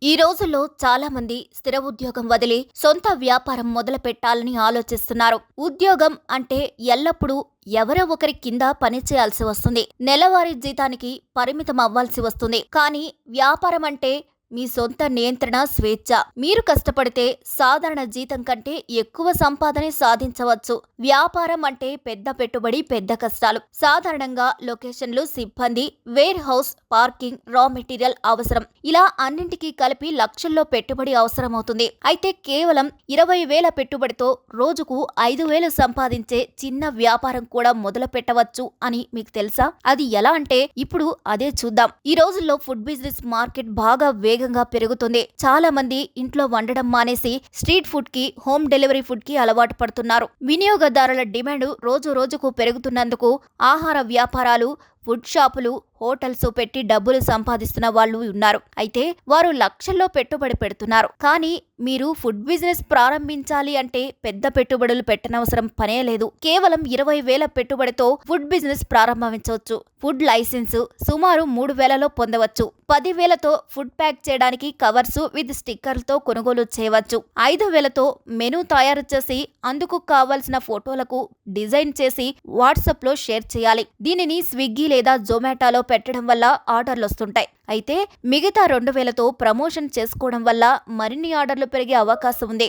ఈ రోజుల్లో చాలా మంది స్థిర ఉద్యోగం వదిలి సొంత వ్యాపారం మొదలు పెట్టాలని ఆలోచిస్తున్నారు. ఉద్యోగం అంటే ఎల్లప్పుడూ ఎవరో ఒకరి కింద పని చేయాల్సి వస్తుంది. నెలవారీ జీతానికి పరిమితం అవ్వాల్సి వస్తుంది. కానీ వ్యాపారం అంటే మీ సొంత నియంత్రణ, స్వేచ్ఛ. మీరు కష్టపడితే సాధారణ జీతం కంటే ఎక్కువ సంపాదన సాధించవచ్చు. వ్యాపారం అంటే పెద్ద పెట్టుబడి, పెద్ద కష్టాలు. సాధారణంగా లొకేషన్లు, సిబ్బంది, warehouse, parking, raw material అవసరం. ఇలా అన్నింటికీ కలిపి లక్షల్లో పెట్టుబడి అవసరమవుతుంది. అయితే కేవలం 20,000 పెట్టుబడితో రోజుకు 5,000 సంపాదించే చిన్న వ్యాపారం కూడా మొదలు పెట్టవచ్చు అని మీకు తెలుసా? అది ఎలా అంటే ఇప్పుడు అదే చూద్దాం. ఈ రోజుల్లో ఫుడ్ బిజినెస్ మార్కెట్ బాగా వేగంగా పెరుగుతుంది. చాలా మంది ఇంట్లో వండడం మానేసి స్ట్రీట్ ఫుడ్ కి, హోమ్ డెలివరీ ఫుడ్ కి అలవాటు పడుతున్నారు. వినియోగదారుల డిమాండ్ రోజు రోజుకు పెరుగుతున్నందుకు ఆహార వ్యాపారాలు, ఫుడ్ షాపులు, హోటల్స్ పెట్టి డబ్బులు సంపాదిస్తున్న వాళ్ళు ఉన్నారు. అయితే వారు లక్షల్లో పెట్టుబడి పెడుతున్నారు. కానీ మీరు ఫుడ్ బిజినెస్ ప్రారంభించాలి అంటే పెద్ద పెట్టుబడులు పెట్టనవసరం పనే లేదు. కేవలం 20,000 పెట్టుబడితో ఫుడ్ బిజినెస్ ప్రారంభించవచ్చు. ఫుడ్ లైసెన్స్ సుమారు 3,000లో పొందవచ్చు. 10,000తో ఫుడ్ ప్యాక్ చేయడానికి కవర్స్ విత్ స్టిక్కర్లతో కొనుగోలు చేయవచ్చు. 5,000తో మెనూ తయారు చేసి అందుకు కావలసిన ఫోటోలకు డిజైన్ చేసి వాట్సాప్ లో షేర్ చేయాలి. దీనిని స్విగ్గీ లేదా జొమాటోలో పెట్టడం వల్ల ఆర్డర్లు వస్తుంటాయి. అయితే మిగతా 2,000తో ప్రమోషన్ చేసుకోవడం వల్ల మరిన్ని ఆర్డర్లు పెరిగే అవకాశం ఉంది.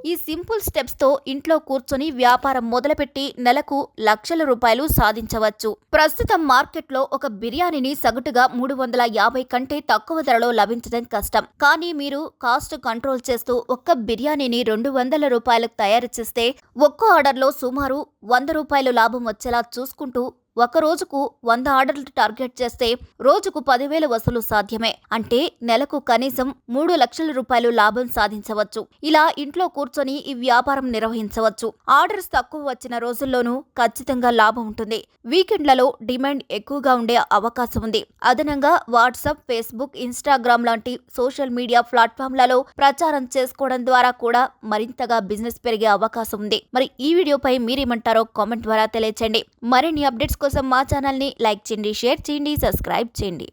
ఈ సింపుల్ స్టెప్స్ తో ఇంట్లో కూర్చొని వ్యాపారం మొదలుపెట్టి నెలకు లక్షల రూపాయలు సాధించవచ్చు. ప్రస్తుతం మార్కెట్లో ఒక బిర్యానీని సగటుగా 350 కంటే తక్కువ ధరలో లభించడం కష్టం. కానీ మీరు కాస్ట్ కంట్రోల్ చేస్తూ ఒక్క బిర్యానీని 200 రూపాయలకు తయారు చేస్తే ఒక్కో ఆర్డర్లో సుమారు 100 రూపాయలు లాభం వచ్చేలా చూసుకుంటూ ఒక రోజుకు 100 ఆర్డర్లు టార్గెట్ చేస్తే రోజుకు 10,000 వసూలు సాధ్యమే. అంటే నెలకు కనీసం 3 లక్షల రూపాయలు లాభం సాధించవచ్చు. ఇలా ఇంట్లో కూర్చొని ఈ వ్యాపారం నిర్వహించవచ్చు. ఆర్డర్స్ తక్కువ వచ్చిన రోజుల్లోనూ ఖచ్చితంగా లాభం ఉంటుంది. వీకెండ్లలో డిమాండ్ ఎక్కువగా ఉండే అవకాశం ఉంది. అదనంగా వాట్సాప్, ఫేస్బుక్, ఇన్స్టాగ్రామ్ లాంటి సోషల్ మీడియా ప్లాట్ఫామ్లలో ప్రచారం చేసుకోవడం ద్వారా కూడా మరింతగా బిజినెస్ పెరిగే అవకాశం ఉంది. మరి ఈ వీడియోపై మీరేమంటారో కామెంట్ ద్వారా తెలియచేయండి. మరిన్ని అప్డేట్స్ కోసం మా ఛానల్ని లైక్ చేయండి, షేర్ చేయండి, సబ్స్క్రైబ్ చేయండి.